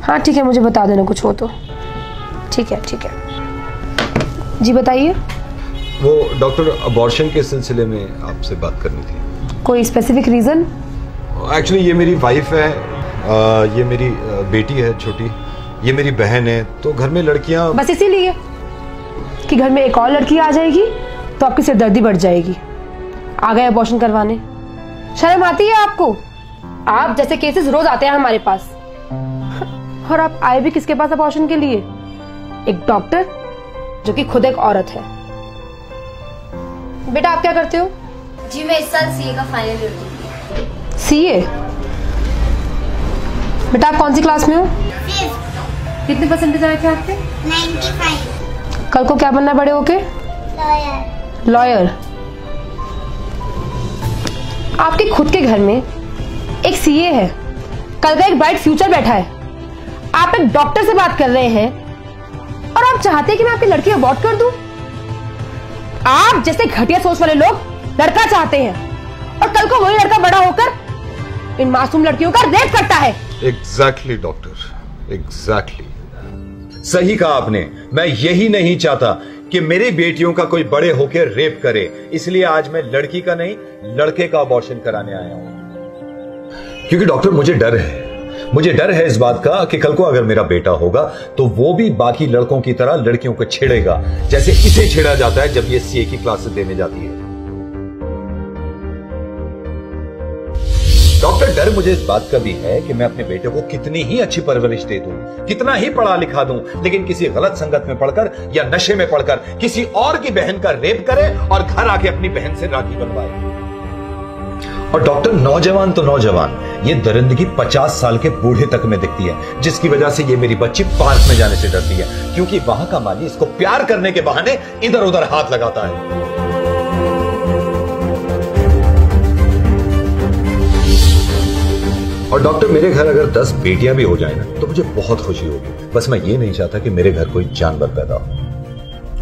हाँ ठीक है, मुझे बता देना कुछ हो तो। ठीक है ठीक है, जी बताइए। वो डॉक्टर अबॉर्शन के सिलसिले में आपसे बात करनी थी। कोई स्पेसिफिक रीज़न? एक्चुअली ये मेरी वाइफ है, ये मेरी बेटी है छोटी, ये मेरी बहन है, तो घर में लड़कियां। बस इसीलिए कि घर में एक और लड़की आ जाएगी तो आपकी सिरदर्दी बढ़ जाएगी। आ गए अबॉर्शन करवाने। शर्म आती है आपको? आप जैसे केसेस रोज आते हैं हमारे पास, और आप आए भी किसके पास अबॉर्शन के लिए? एक डॉक्टर जो कि खुद एक औरत है। बेटा आप क्या करते हो? जी मैं इस साल सीए का फाइनल ईयर दूंगी। सीए? बेटा आप कौन सी क्लास में हो? कितने परसेंटेज आए थे आपके? 95। कल को क्या बनना है बड़े होके? लॉयर। लॉयर? आपके खुद के घर में एक सीए है, कल का एक ब्राइट फ्यूचर बैठा है। आप एक डॉक्टर से बात कर रहे हैं और आप चाहते हैं कि मैं आपकी लड़की अबॉर्ट कर दूं? आप जैसे घटिया सोच वाले लोग लड़का चाहते हैं और कल को वही लड़का बड़ा होकर इन मासूम लड़कियों का रेप करता है। एग्जैक्टली डॉक्टर, एग्जैक्टली सही कहा आपने। मैं यही नहीं चाहता कि मेरी बेटियों का कोई बड़े होकर रेप करे, इसलिए आज मैं लड़की का नहीं लड़के का अबॉर्शन कराने आया हूं। क्योंकि डॉक्टर मुझे डर है इस बात का कि कल को अगर मेरा बेटा होगा तो वो भी बाकी लड़कों की तरह लड़कियों को छेड़ेगा, जैसे इसे छेड़ा जाता है जब ये सीए की क्लासेस देने जाती है। डॉक्टर डर मुझे इस बात का भी है कि मैं अपने बेटे को कितनी ही अच्छी परवरिश दे दूं, कितना ही पढ़ा लिखा दूं, लेकिन किसी गलत संगत में पढ़कर या नशे में पढ़कर किसी और की बहन का रेप करे और घर आके अपनी बहन से राखी बनवाए। और डॉक्टर नौजवान तो नौजवान, ये दरिंदगी 50 साल के बूढ़े तक में दिखती है, जिसकी वजह से ये मेरी बच्ची पार्क में जाने से डरती है, क्योंकि वहां का माली इसको प्यार करने के बहाने इधर उधर हाथ लगाता है। और डॉक्टर मेरे घर अगर 10 बेटियां भी हो जाए ना तो मुझे बहुत खुशी होगी। बस मैं ये नहीं चाहता कि मेरे घर कोई जानवर पैदा हो।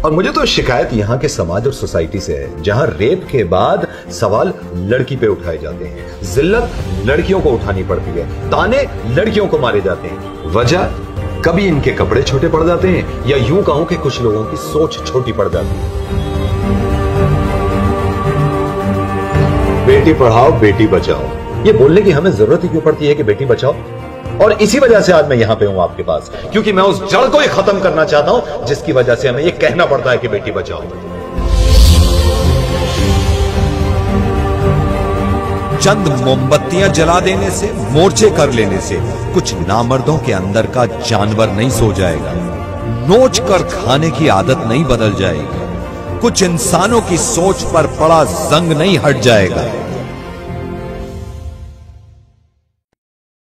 और मुझे तो शिकायत यहां के समाज और सोसाइटी से है, जहां रेप के बाद सवाल लड़की पे उठाए जाते हैं, जिल्लत लड़कियों को उठानी पड़ती है, ताने लड़कियों को मारे जाते हैं। वजह कभी इनके कपड़े छोटे पड़ जाते हैं या यूं कहूं कि कुछ लोगों की सोच छोटी पड़ जाती है। बेटी पढ़ाओ बेटी बचाओ, ये बोलने की हमें जरूरत ही क्यों पड़ती है कि बेटी बचाओ? और इसी वजह से आज मैं यहां पे हूं आपके पास, क्योंकि मैं उस जड़ को ही खत्म करना चाहता हूं जिसकी वजह से हमें ये कहना पड़ता है कि बेटी बचाओ। चंद मोमबत्तियां जला देने से, मोर्चे कर लेने से कुछ नामर्दों के अंदर का जानवर नहीं सो जाएगा, नोच कर खाने की आदत नहीं बदल जाएगी, कुछ इंसानों की सोच पर पड़ा जंग नहीं हट जाएगा।